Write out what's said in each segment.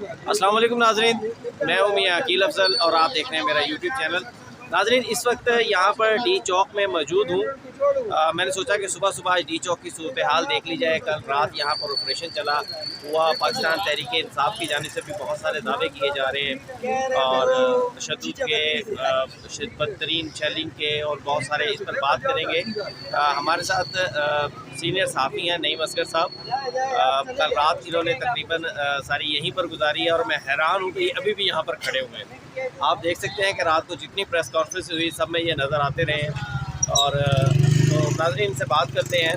अस्सलाम वालेकुम नाज़रीन, मैं हूं मियां अकील अफजल और आप देख रहे हैं मेरा यूट्यूब चैनल। नाज़रीन, इस वक्त यहाँ पर डी चौक में मौजूद हूँ। मैंने सोचा कि सुबह सुबह आज डी चौक की सूरत हाल देख ली जाए। कल रात यहाँ पर ऑपरेशन चला हुआ, पाकिस्तान तहरीक इंसाफ की जानिब से भी बहुत सारे दावे किए जा रहे हैं और तशद्दुद के, बदतरीन शेलिंग के और बहुत सारे इस पर बात करेंगे। हमारे साथ सीनियर साफ़ी हैं नईम असगर साहब। कल रात इन्होंने तकरीबन सारी यहीं पर गुजारी है और मैं हैरान हूँ कि अभी भी यहाँ पर खड़े हुए हैं। आप देख सकते हैं कि रात को जितनी प्रेस कॉन्फ्रेंस हुई सब में ये नज़र आते रहे हैं। और तो नाज़रीन से बात करते हैं।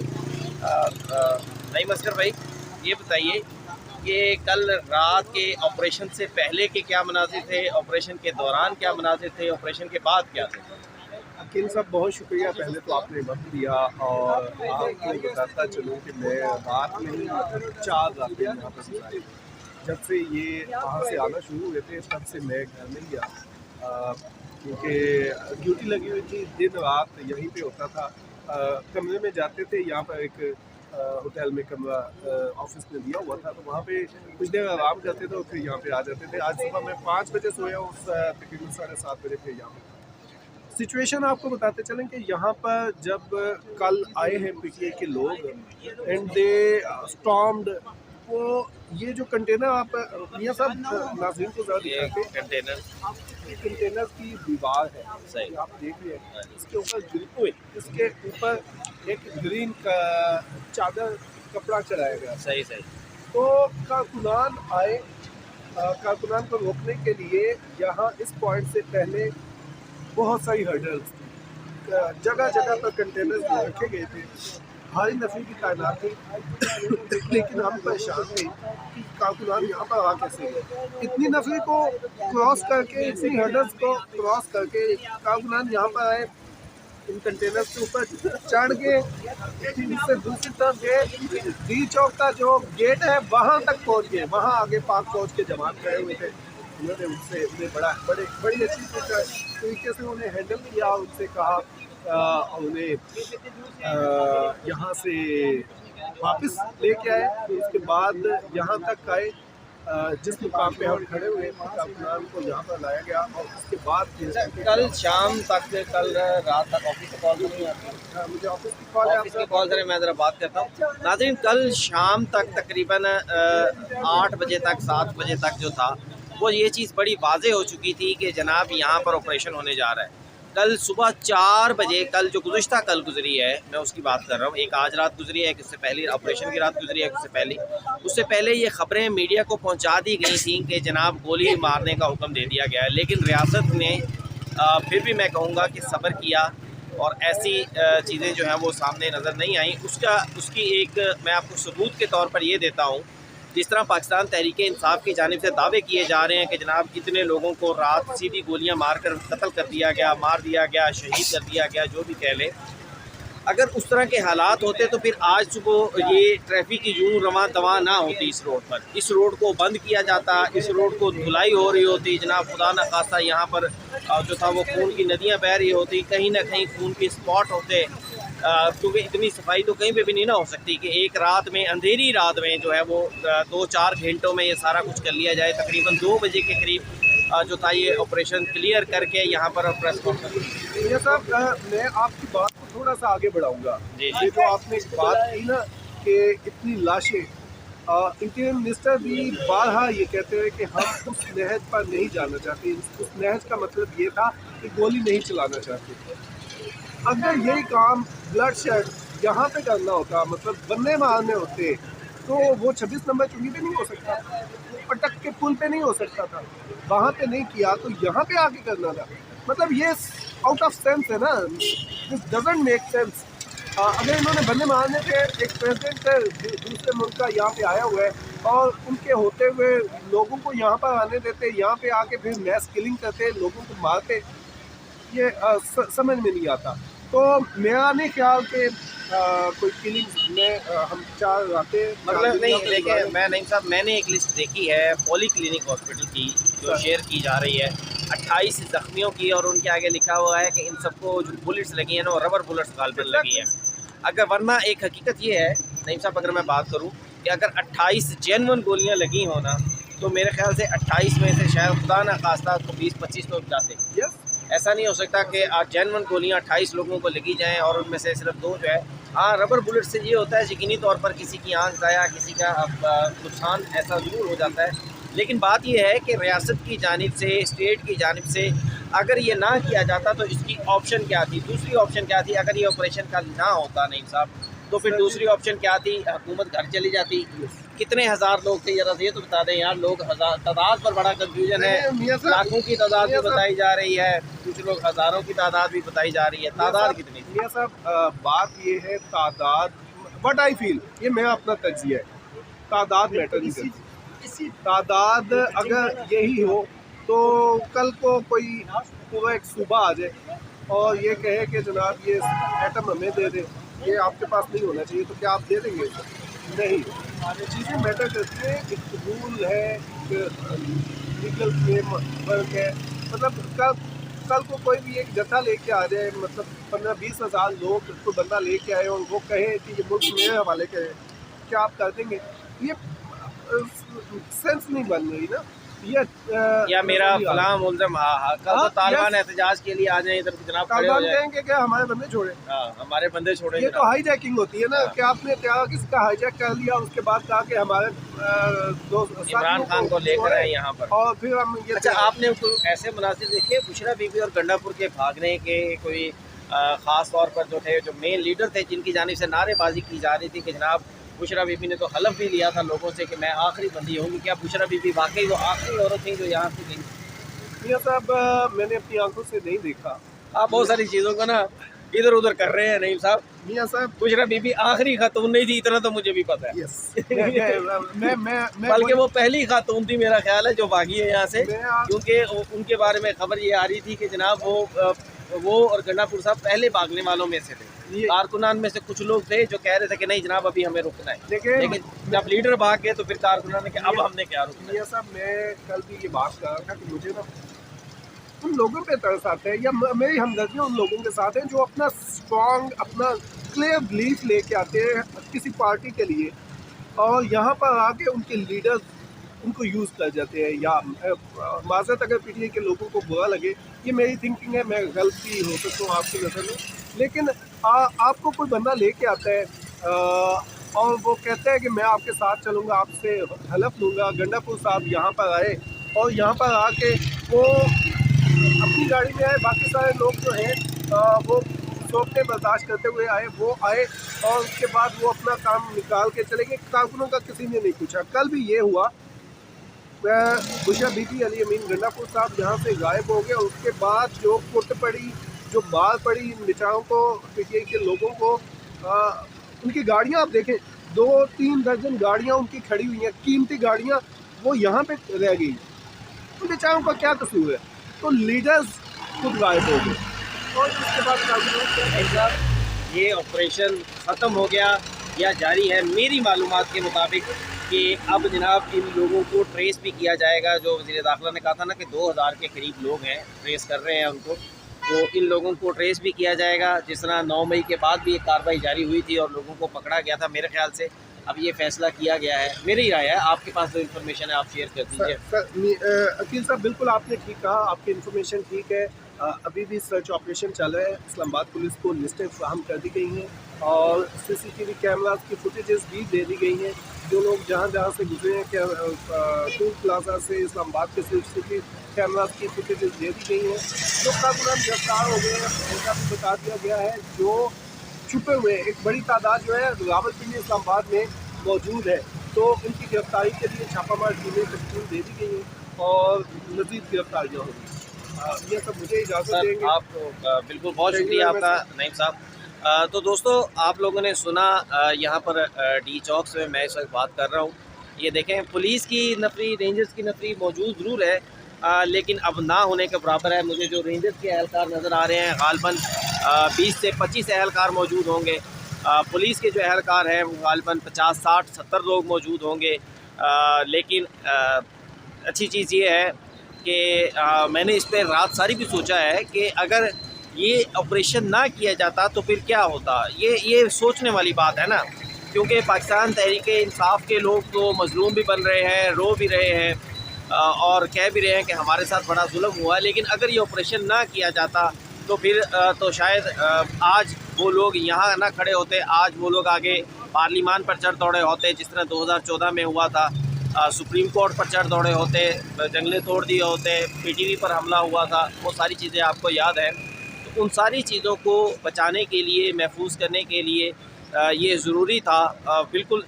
नईम असगर भाई, ये बताइए कि कल रात के ऑपरेशन से पहले के क्या मनाजिर थे, ऑपरेशन के दौरान क्या मनाजिर थे, ऑपरेशन के बाद क्या थे? अकील साहब, बहुत शुक्रिया पहले तो आपने वक्त दिया। और आपको बताता चलूँ कि मैं रात में ही 4 रातें यहाँ पर गुजारी। जब से ये वहाँ से आना शुरू हुए थे तब से मैं घर नहीं गया, क्योंकि ड्यूटी लगी हुई थी। दिन रात यहीं पे होता था। कमरे में जाते थे, यहाँ पर एक होटल में कमरा ऑफिस में दिया हुआ था, तो वहाँ पे कुछ देर आराम करते थे और फिर यहाँ पे आ जाते थे। आज सुबह मैं 5 बजे सोया, उस तकरीबन 7:30 बजे फिर यहाँ पे। सिचुएशन आपको बताते चलें कि यहाँ पर जब कल आए हैं पीटीआई के लोग एंड दे स्टॉर्म्ड, वो ये जो कंटेनर आप मियां साहब नाज़रीन को ज़रा दिखाते हैं, कंटेनर की दीवार है सही, आप देख रहे हैं। इसके ऊपर इसके ऊपर एक ग्रीन का चादर कपड़ा चढ़ाया गया। सही सही। तो कारकुनान आए, कारकुनान को रोकने के लिए यहाँ इस पॉइंट से पहले बहुत सारी हर्डल्स थी, जगह जगह पर कंटेनर्स रखे गए थे, भारी नफरी की तायनात थी। लेकिन हम परेशान थे कि कारकुनान यहाँ पर आ कैसे गए। इतनी नफरी को क्रॉस करके, इतनी हर्डल्स को क्रॉस करके कारकुनान यहाँ पर आए, इन कंटेनर्स के ऊपर चढ़ के से दूसरी तरफ गए। डी चौक का जो गेट है वहाँ तक पहुँच गए। वहाँ आगे पाक फौज के जवान खड़े हुए थे। उन्होंने उन्हें बड़ी अच्छी तरीके से उन्हें हैंडल किया। उनसे कहा, उन्हें यहाँ से वापस लेके आए। तो उसके बाद यहाँ तक आए, जिस मुकाम पे हम खड़े हुए कारकुनान को यहाँ पर लाया गया। और उसके बाद कल शाम तक, कल रात तक ऑफिस की कॉल नहीं आती? मुझे ऑफिस की कॉल है, ऑफिस की कॉल से मैं ज़रा बात करता हूँ। नाज़रीन, कल शाम तक तकरीबन 8 बजे तक, 7 बजे तक जो था वो ये चीज़ बड़ी वाज़ेह हो चुकी थी कि जनाब यहाँ पर ऑपरेशन होने जा रहा है। कल सुबह 4 बजे, कल जो गुज़िश्ता कल गुजरी है मैं उसकी बात कर रहा हूँ। एक आज रात गुजरी है, एक इससे पहले ऑपरेशन की रात गुजरी है, उससे पहले ये ख़बरें मीडिया को पहुँचा दी गई थी कि जनाब गोली मारने का हुक्म दे दिया गया है। लेकिन रियासत ने फिर भी मैं कहूँगा कि सब्र किया और ऐसी चीज़ें जो हैं वो सामने नज़र नहीं आई। उसकी एक मैं आपको सबूत के तौर पर ये देता हूँ। जिस तरह पाकिस्तान तहरीक इंसाफ की जानिब से दावे किए जा रहे हैं कि जनाब इतने लोगों को रात सीधी गोलियां मारकर कत्ल कर दिया गया, मार दिया गया, शहीद कर दिया गया, जो भी कह लें। अगर उस तरह के हालात होते तो फिर आज सुबह ये ट्रैफिक की यूँ रवां दवा ना होती इस रोड पर। इस रोड को बंद किया जाता, इस रोड को धुलाई हो रही होती जनाब। खुदा न खास्ता यहाँ पर जो था वो खून की नदियाँ बह रही होती, कहीं ना कहीं खून के स्पॉट होते। क्योंकि इतनी सफाई तो कहीं पे भी नहीं ना हो सकती कि एक रात में, अंधेरी रात में जो है वो 2-4 घंटों में ये सारा कुछ कर लिया जाए। तकरीबन 2 बजे के करीब जो था ये ऑपरेशन क्लियर करके यहाँ पर प्रेस कॉन्फ्रेंस। ये साहब, मैं आपकी बात को थोड़ा सा आगे बढ़ाऊंगा। जी ये जो आपने बात की ना कि इतनी लाशें, इंटीरियर मिनिस्टर भी बारहा ये कहते हैं कि हम उस नहज पर नहीं जाना चाहते। उस नहज का मतलब ये था कि गोली नहीं चलाना चाहते। अगर यही काम ब्लड शेड यहाँ पे करना होता, मतलब बन्ने मारने होते, तो वो 26 नंबर चुंगी पे नहीं हो सकता, पटक के पुल पे नहीं हो सकता था। वहाँ पे नहीं किया तो यहाँ पे आके करना था। मतलब ये आउट ऑफ सेंस है ना, दिस डजंट मेक सेंस। अगर इन्होंने बन्ने मारने थे, एक प्रेसिडेंट दूसरे मुल्क का यहाँ पे आया हुआ है और उनके होते हुए लोगों को यहाँ पर आने देते, यहाँ पे आके फिर मैस किलिंग करते, लोगों को मारते, ये समझ में नहीं आता। तो मेरा नहीं ख्याल कि कोई किलिंग में हम 4 रातें मतलब नहीं। लेकिन मैं नहीं साहब, मैंने एक लिस्ट देखी है पॉली क्लिनिक हॉस्पिटल की जो शेयर की जा रही है 28 जख्मियों की, और उनके आगे लिखा हुआ है कि इन सबको जो बुलेट्स लगी हैं ना वो रबर बुलेट्स गाल पर लगी हैं। अगर वरना एक हकीकत ये है नहीं साहब, अगर मैं बात करूँ कि अगर 28 जेन्युइन गोलियाँ लगी हो ना तो मेरे ख्याल से 28 में से शायद खुदा ना खास्ता तो 20-25 लोग जाते। यस, ऐसा नहीं हो सकता कि आज जेन्युइन गोलियाँ 28 लोगों को लगी जाएँ और उनमें से सिर्फ 2 जो है। हाँ, रबर बुलेट से ये होता है यकीनी तौर पर किसी की आंख ज़ाया, किसी का नुकसान ऐसा ज़रूर हो जाता है। लेकिन बात यह है कि रियासत की जानिब से, स्टेट की जानिब से अगर ये ना किया जाता तो इसकी ऑप्शन क्या थी? दूसरी ऑप्शन क्या थी? अगर ये ऑपरेशन कल ना होता नईम साहब, तो फिर दूसरी ऑप्शन क्या थी? हुकूमत घर चली जाती। कितने हज़ार लोग थे ज़रा ये तो बता दें यार। लोग हज़ार तादाद पर बड़ा कन्फ्यूजन है, लाखों की तादाद भी बताई जा रही है, कुछ लोग हज़ारों की तादाद भी बताई जा रही है। तादाद कितनी? मियां साहब, बात ये है तादाद, व्हाट आई फील, ये मेरा अपना तज्जिया है, तादाद मैटर नहीं करती। तादाद अगर यही हो तो कल को कोई पूरा एक सूबा आ जाए और ये कहे कि जनाब ये एटम हमें दे दे, ये आपके पास नहीं होना चाहिए, तो क्या आप दे देंगे? नहीं, चीज़ें मैटर करती हैं। एक रूल है, लीगल फ्रेमवर्क है। मतलब कल को कोई भी एक जत्था लेके आ जाए, मतलब 15-20 हज़ार लोग को बंदा लेके आए और वो कहे कि ये मुल्क मेरे हवाले करे, क्या आप कर देंगे? ये सेंस नहीं बन रही ना। ये या मेरा फलां मुल्ज़म कल तो तालिबान एहतजाज के लिए आ जाए इधर जनाब, खड़े हो तालिबान जाए। कहेंगे कि हमारे बंदे छोड़े। हमारे बंदे छोड़े ये तो जनाब। हाईजैकिंग होती है ना, कि आपने क्या किसी का हाईजैक कर लिया, उसके बाद कहा कि हमारे दोस्त इमरान खान को लेकर आए यहाँ पर। और फिर हम ये अच्छा, आपने कोई ऐसे मुनासिब देखे बुशरा बीबी और गंडापुर के भागने के कोई ख़ास तौर पर जो थे, जो मेन लीडर थे जिनकी जानिब से नारेबाजी की जा रही थी कि जनाब बुशरा बीबी ने तो हलफ भी लिया था लोगों से कि मैं आखिरी बंदी होंगी। क्या बुशरा बीबी वाकई वो आखिरी औरत थी जो यहाँ से गई? मियां साहब, मैंने अपनी आंखों से नहीं देखा। आप बहुत सारी चीज़ों को ना इधर उधर कर रहे हैं नईम साहब। मियां साहब, बुशरा बीबी आखिरी खातून नहीं थी, इतना तो मुझे भी पता है। यस, मैं बल्कि वो पहली खातून थी मेरा ख्याल है जो भागी है यहाँ से, मैं क्योंकि उनके बारे में खबर ये आ रही थी कि जनाब वो और गंडापुर साहब पहले भागने वालों में से थे। कारकुनान में से कुछ लोग थे जो कह रहे थे कि नहीं जनाब अभी हमें रुकना है, लेकिन जब लीडर भाग गए तो फिर कारकुनान ने कहा अब हमने क्या रुकना है। मियां साहब, मैं कल भी ये बात कर रहा था कि मुझे ना उन लोगों पे तरस आता है, या मेरी हमदर्दियाँ उन लोगों के साथ हैं जो अपना स्ट्रॉन्ग, अपना क्लियर बिलीफ लेके आते हैं किसी पार्टी के लिए और यहाँ पर आके उनके लीडर्स उनको यूज़ कर जाते हैं। या माज़रत अगर पीटीआई के लोगों को बुरा लगे, ये मेरी थिंकिंग है, मैं गलती हो सकता हूँ आपकी नज़र में, लेकिन आपको कोई बंदा लेके आता है और वो कहता है कि मैं आपके साथ चलूँगा, आपसे हलफ लूँगा। गंडापुर साहब यहाँ पर आए और यहाँ पर आके वो अपनी गाड़ी में आए, बाकी सारे लोग जो हैं वो सोचते बर्दाश्त करते हुए आए, वो आए और उसके बाद वो अपना काम निकाल के चले गए। कारकुनों का किसी ने नहीं पूछा। कल भी ये हुआ, बुशरा बीबी, अली अमीन, गंडापुर साहब यहाँ से गायब हो गए और उसके बाद जो कुट पड़ी, जो बाल पड़ी इन बेचारों को, पीटीआई के लोगों को, उनकी गाड़ियाँ आप देखें, 2-3 दर्जन गाड़ियाँ उनकी खड़ी हुई हैं, कीमती गाड़ियाँ, वो यहाँ पे रह गई। उन बेचारों का क्या कसूर है? तो लीडर्स खुद गायब हो गए और उसके बाद ये ऑपरेशन ख़त्म हो गया या जारी है? मेरी मालूमात के मुताबिक कि अब जनाब इन लोगों को ट्रेस भी किया जाएगा। जो वज़ीर दाखिला ने कहा था ना कि 2000 के करीब लोग हैं, ट्रेस कर रहे हैं उनको, तो इन लोगों को ट्रेस भी किया जाएगा। जिस तरह 9 मई के बाद भी एक कार्रवाई जारी हुई थी और लोगों को पकड़ा गया था, मेरे ख्याल से अब ये फैसला किया गया है। मेरी राय है, आपके पास जो इन्फॉर्मेशन है आप शेयर कर दीजिए। अकील साहब, बिल्कुल आपने ठीक कहा, आपकी इन्फॉर्मेशन ठीक है। अभी भी सर्च ऑपरेशन चल रहा है। इस्लामाबाद पुलिस को लिस्टें फराहम कर दी गई हैं और CCTV कैमरास की फुटेजेस भी दे दी गई हैं। जो लोग जहाँ जहाँ से गुजरे हैं, क्या टूल प्लाजा से इस्लामाबाद के CCTV कैमरास की फुटेजेस दे दी गई हैं। जो कारकुनान गिरफ्तार हो गए हैं उनका भी बता दिया गया है। जो छुपे हुए एक बड़ी तादाद जो है रावलपिंडी इस्लामाबाद में मौजूद है, तो उनकी गिरफ्तारी के लिए छापामार टीमें तश्कील दे दी गई हैं और मज़ीद गिरफ्तारियाँ होंगी। ये सब मुझे इजाज़त देंगे। आपको बिल्कुल बहुत शुक्रिया आपका नईम साहब। तो दोस्तों, आप लोगों ने सुना यहाँ पर डी चौक से मैं इस वक्त बात कर रहा हूँ। ये देखें, पुलिस की नफरी, रेंजर्स की नफरी मौजूद ज़रूर है, लेकिन अब ना होने के बराबर है। मुझे जो रेंजर्स के एहलकार नज़र आ रहे हैं, गालबन 20 से 25 एहलकार मौजूद होंगे। पुलिस के जो एहलकार हैं वो गालबन 50, 60, 70 लोग मौजूद होंगे। लेकिन अच्छी चीज़ ये है कि मैंने इस पर रात सारी भी सोचा है कि अगर ये ऑपरेशन ना किया जाता तो फिर क्या होता। ये सोचने वाली बात है ना, क्योंकि पाकिस्तान तहरीक इंसाफ के लोग तो मजलूम भी बन रहे हैं, रो भी रहे हैं। और कह भी रहे हैं कि हमारे साथ बड़ा जुल्म हुआ, लेकिन अगर ये ऑपरेशन ना किया जाता तो फिर तो शायद आज वो लोग यहाँ ना खड़े होते, आज वो लोग आगे पार्लिमान पर चढ़ दौड़े होते, जिस तरह 2014 में हुआ था। सुप्रीम कोर्ट पर चढ़ दौड़े होते, जंगले तोड़ दिए होते, PTV पर हमला हुआ था, वो सारी चीज़ें आपको याद है। तो उन सारी चीज़ों को बचाने के लिए, महफूज करने के लिए ये ज़रूरी था। बिल्कुल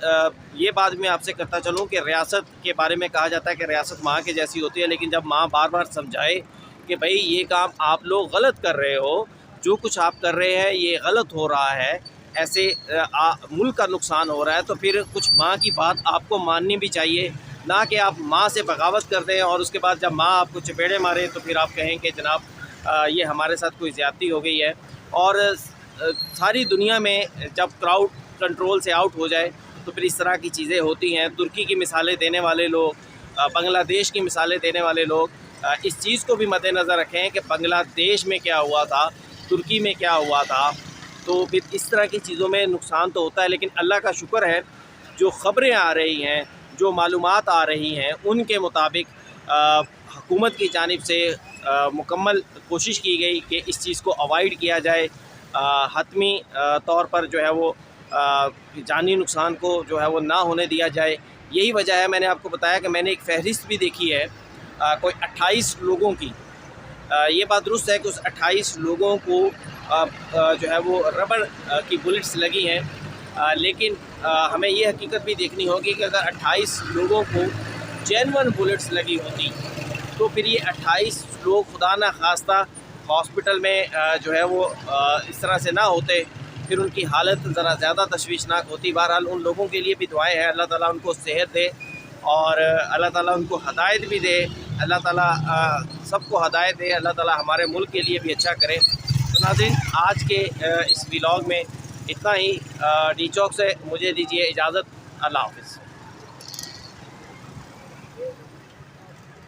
ये बात मैं आपसे करता चलूँ कि रियासत के बारे में कहा जाता है कि रियासत माँ के जैसी होती है, लेकिन जब माँ बार बार समझाए कि भाई ये काम आप लोग गलत कर रहे हो, जो कुछ आप कर रहे हैं ये गलत हो रहा है, ऐसे मुल्क का नुकसान हो रहा है, तो फिर कुछ माँ की बात आपको माननी भी चाहिए, ना कि आप माँ से बगावत कर दें और उसके बाद जब माँ आपको चपेड़े मारे तो फिर आप कहें कि जनाब ये हमारे साथ कोई ज़्यादती हो गई है। और सारी दुनिया में जब क्राउड कंट्रोल से आउट हो जाए तो फिर इस तरह की चीज़ें होती हैं। तुर्की की मिसालें देने वाले लोग, बांग्लादेश की मिसालें देने वाले लोग इस चीज़ को भी मद्देनज़र रखें कि बांग्लादेश में क्या हुआ था, तुर्की में क्या हुआ था। तो फिर इस तरह की चीज़ों में नुकसान तो होता है, लेकिन अल्लाह का शुक्र है जो ख़बरें आ रही हैं, जो मालूमात आ रही हैं, उनके मुताबिक हुकूमत की जानिब से मुकम्मल कोशिश की गई कि इस चीज़ को अवॉइड किया जाए, हतमी तौर पर जो है वो जानी नुकसान को जो है वो ना होने दिया जाए। यही वजह है, मैंने आपको बताया कि मैंने एक फ़हरिस्त भी देखी है कोई 28 लोगों की। ये बात दुरुस्त है कि उस 28 लोगों को जो है वो रबड़ की बुलेट्स लगी हैं, लेकिन हमें ये हकीकत भी देखनी होगी कि अगर 28 लोगों को जेन्युइन बुलेट्स लगी होती तो फिर ये 28 लोग खुदा न खास्ता हॉस्पिटल में जो है वो इस तरह से ना होते, फिर उनकी हालत ज़रा ज़्यादा तशवीशनाक होती। बहरहाल उन लोगों के लिए भी दुआएं हैं, अल्लाह ताला उनको सेहत दे और अल्लाह ताला उनको हदायत भी दे, अल्लाह ताला सबको हदायत दे, अल्लाह ताला हमारे मुल्क के लिए भी अच्छा करे। तो नाज़रीन, आज के इस व्लॉग में इतना ही। डी चौक से मुझे दीजिए इजाज़त। अल्लाह हाफ़िज़।